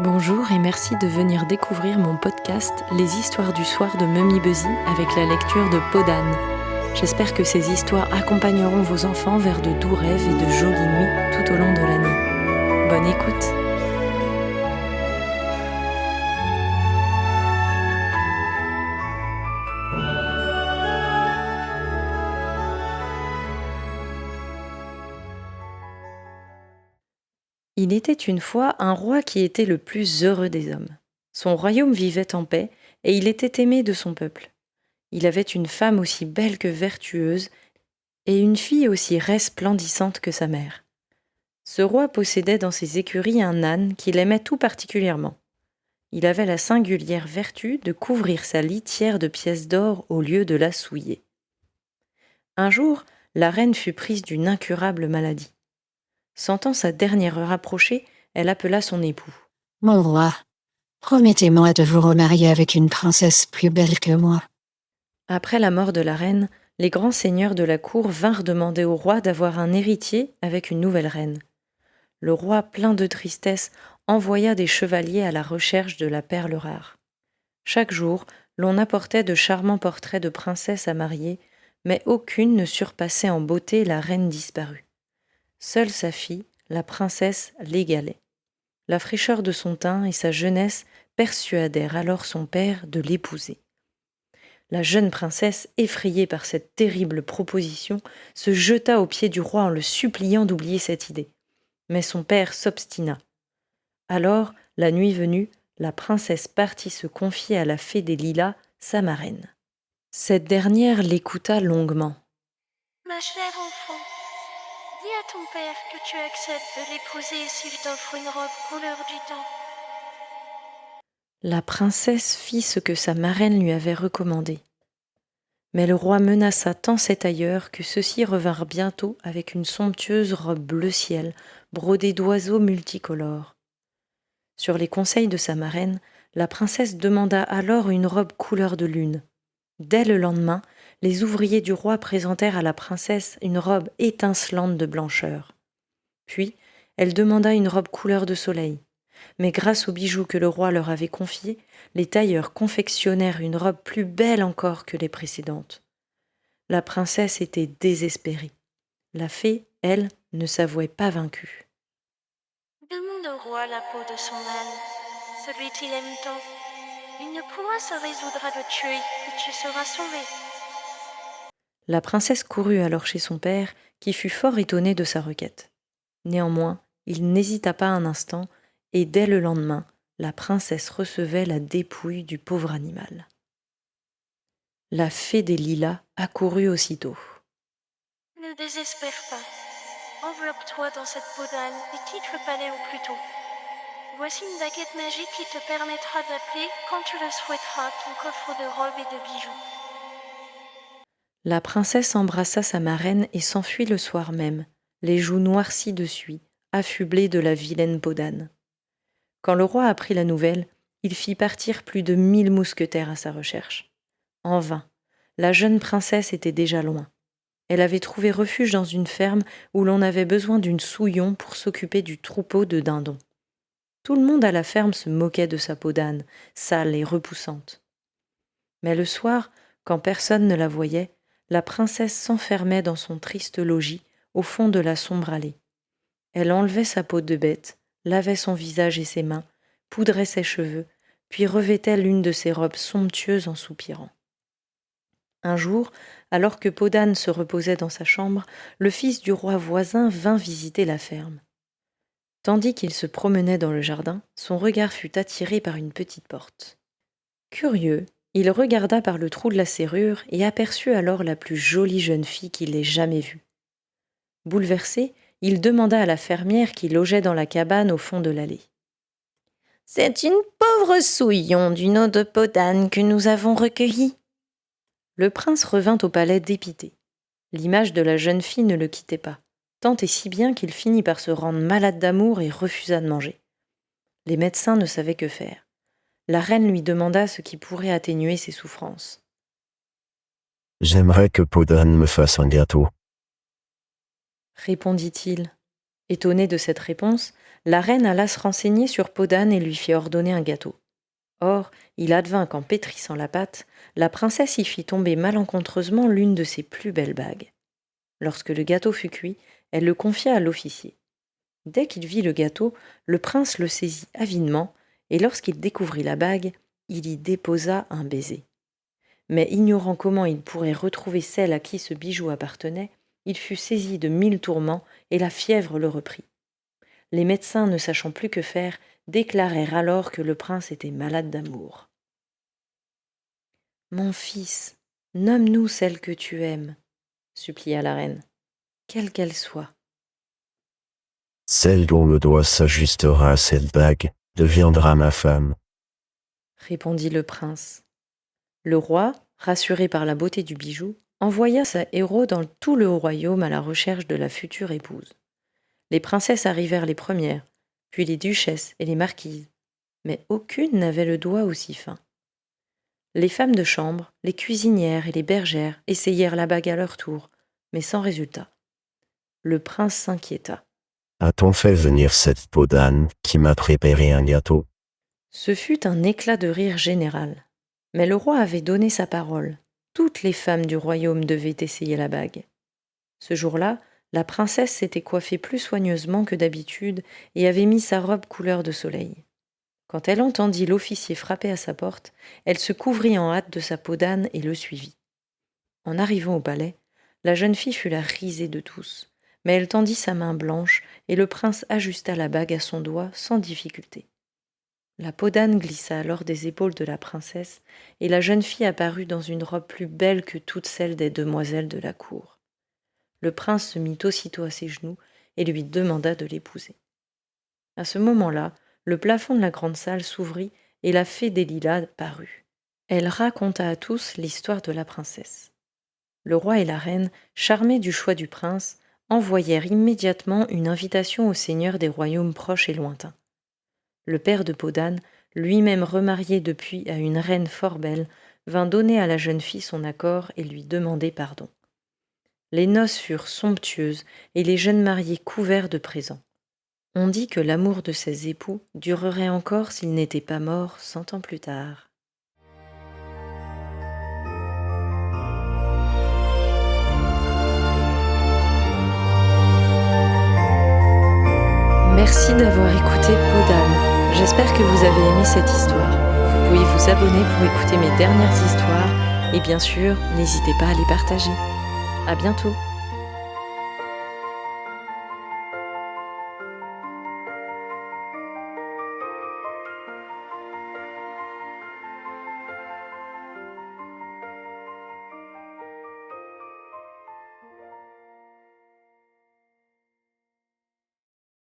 Bonjour et merci de venir découvrir mon podcast Les histoires du soir de Mummy Buzzy avec la lecture de Podane. J'espère que ces histoires accompagneront vos enfants vers de doux rêves et de jolies nuits tout au long de l'année. Bonne écoute! Il était une fois un roi qui était le plus heureux des hommes. Son royaume vivait en paix et il était aimé de son peuple. Il avait une femme aussi belle que vertueuse et une fille aussi resplendissante que sa mère. Ce roi possédait dans ses écuries un âne qu'il aimait tout particulièrement. Il avait la singulière vertu de couvrir sa litière de pièces d'or au lieu de la souiller. Un jour, la reine fut prise d'une incurable maladie. Sentant sa dernière heure approcher, elle appela son époux. « Mon roi, promettez-moi de vous remarier avec une princesse plus belle que moi. » Après la mort de la reine, les grands seigneurs de la cour vinrent demander au roi d'avoir un héritier avec une nouvelle reine. Le roi, plein de tristesse, envoya des chevaliers à la recherche de la perle rare. Chaque jour, l'on apportait de charmants portraits de princesses à marier, mais aucune ne surpassait en beauté la reine disparue. Seule sa fille, la princesse, l'égalait. La fraîcheur de son teint et sa jeunesse persuadèrent alors son père de l'épouser. La jeune princesse, effrayée par cette terrible proposition, se jeta aux pieds du roi en le suppliant d'oublier cette idée. Mais son père s'obstina. Alors, la nuit venue, la princesse partit se confier à la fée des lilas, sa marraine. Cette dernière l'écouta longuement. « Ma chère enfant, dis à ton père que tu acceptes de l'épouser s'il t'offre une robe couleur du temps. » La princesse fit ce que sa marraine lui avait recommandé. Mais le roi menaça tant ses tailleurs que ceux-ci revinrent bientôt avec une somptueuse robe bleu ciel, brodée d'oiseaux multicolores. Sur les conseils de sa marraine, la princesse demanda alors une robe couleur de lune. Dès le lendemain, les ouvriers du roi présentèrent à la princesse une robe étincelante de blancheur. Puis, elle demanda une robe couleur de soleil. Mais grâce aux bijoux que le roi leur avait confiés, les tailleurs confectionnèrent une robe plus belle encore que les précédentes. La princesse était désespérée. La fée, elle, ne s'avouait pas vaincue. « Demande au roi la peau de son âne, celui qu'il aime tant. Il ne pourra se résoudre à le tuer et tu seras sauvé. » La princesse courut alors chez son père, qui fut fort étonné de sa requête. Néanmoins, il n'hésita pas un instant, et dès le lendemain, la princesse recevait la dépouille du pauvre animal. La fée des lilas accourut aussitôt. « Ne désespère pas. Enveloppe-toi dans cette peau d'âne et quitte le palais au plus tôt. Voici une baguette magique qui te permettra d'appeler, quand tu le souhaiteras, ton coffre de robes et de bijoux. » La princesse embrassa sa marraine et s'enfuit le soir même, les joues noircies de suie, affublée de la vilaine peau d'âne. Quand le roi apprit la nouvelle, il fit partir plus de 1000 mousquetaires à sa recherche. En vain, la jeune princesse était déjà loin. Elle avait trouvé refuge dans une ferme où l'on avait besoin d'une souillon pour s'occuper du troupeau de dindons. Tout le monde à la ferme se moquait de sa peau d'âne, sale et repoussante. Mais le soir, quand personne ne la voyait, la princesse s'enfermait dans son triste logis, au fond de la sombre allée. Elle enlevait sa peau de bête, lavait son visage et ses mains, poudrait ses cheveux, puis revêtait l'une de ses robes somptueuses en soupirant. Un jour, alors que Podane se reposait dans sa chambre, le fils du roi voisin vint visiter la ferme. Tandis qu'il se promenait dans le jardin, son regard fut attiré par une petite porte. Curieux, il regarda par le trou de la serrure et aperçut alors la plus jolie jeune fille qu'il ait jamais vue. Bouleversé, il demanda à la fermière qui logeait dans la cabane au fond de l'allée. « C'est une pauvre souillon du nom de Podane que nous avons recueillie. » Le prince revint au palais dépité. L'image de la jeune fille ne le quittait pas, tant et si bien qu'il finit par se rendre malade d'amour et refusa de manger. Les médecins ne savaient que faire. La reine lui demanda ce qui pourrait atténuer ses souffrances. « J'aimerais que Podane me fasse un gâteau, » répondit-il. Étonnée de cette réponse, la reine alla se renseigner sur Podane et lui fit ordonner un gâteau. Or, il advint qu'en pétrissant la pâte, la princesse y fit tomber malencontreusement l'une de ses plus belles bagues. Lorsque le gâteau fut cuit, elle le confia à l'officier. Dès qu'il vit le gâteau, le prince le saisit avidement, et lorsqu'il découvrit la bague, il y déposa un baiser. Mais ignorant comment il pourrait retrouver celle à qui ce bijou appartenait, il fut saisi de 1000 tourments et la fièvre le reprit. Les médecins, ne sachant plus que faire, déclarèrent alors que le prince était malade d'amour. « Mon fils, nomme-nous celle que tu aimes, » supplia la reine, « quelle qu'elle soit. » Celle dont le doigt s'ajustera à cette bague deviendra ma femme. Répondit le prince. Le roi, rassuré par la beauté du bijou, envoya sa héros dans tout le royaume à la recherche de la future épouse. Les princesses arrivèrent les premières, puis les duchesses et les marquises, mais aucune n'avait le doigt aussi fin. Les femmes de chambre, les cuisinières et les bergères essayèrent la bague à leur tour, mais sans résultat. Le prince s'inquiéta. A-t-on fait venir cette Podane qui m'a préparé un gâteau? Ce fut un éclat de rire général. Mais le roi avait donné sa parole. Toutes les femmes du royaume devaient essayer la bague. Ce jour-là, la princesse s'était coiffée plus soigneusement que d'habitude et avait mis sa robe couleur de soleil. Quand elle entendit l'officier frapper à sa porte, elle se couvrit en hâte de sa peau d'âne et le suivit. En arrivant au palais, la jeune fille fut la risée de tous, mais elle tendit sa main blanche et le prince ajusta la bague à son doigt sans difficulté. La peau d'âne glissa alors des épaules de la princesse et la jeune fille apparut dans une robe plus belle que toutes celles des demoiselles de la cour. Le prince se mit aussitôt à ses genoux et lui demanda de l'épouser. À ce moment-là, le plafond de la grande salle s'ouvrit et la fée des lilas parut. Elle raconta à tous l'histoire de la princesse. Le roi et la reine, charmés du choix du prince, envoyèrent immédiatement une invitation aux seigneurs des royaumes proches et lointains. Le père de Podane, lui-même remarié depuis à une reine fort belle, vint donner à la jeune fille son accord et lui demander pardon. Les noces furent somptueuses et les jeunes mariés couverts de présents. On dit que l'amour de ces époux durerait encore s'ils n'étaient pas morts 100 ans plus tard. Merci d'avoir écouté Podane. J'espère que vous avez aimé cette histoire. Vous pouvez vous abonner pour écouter mes dernières histoires et bien sûr, n'hésitez pas à les partager. À bientôt.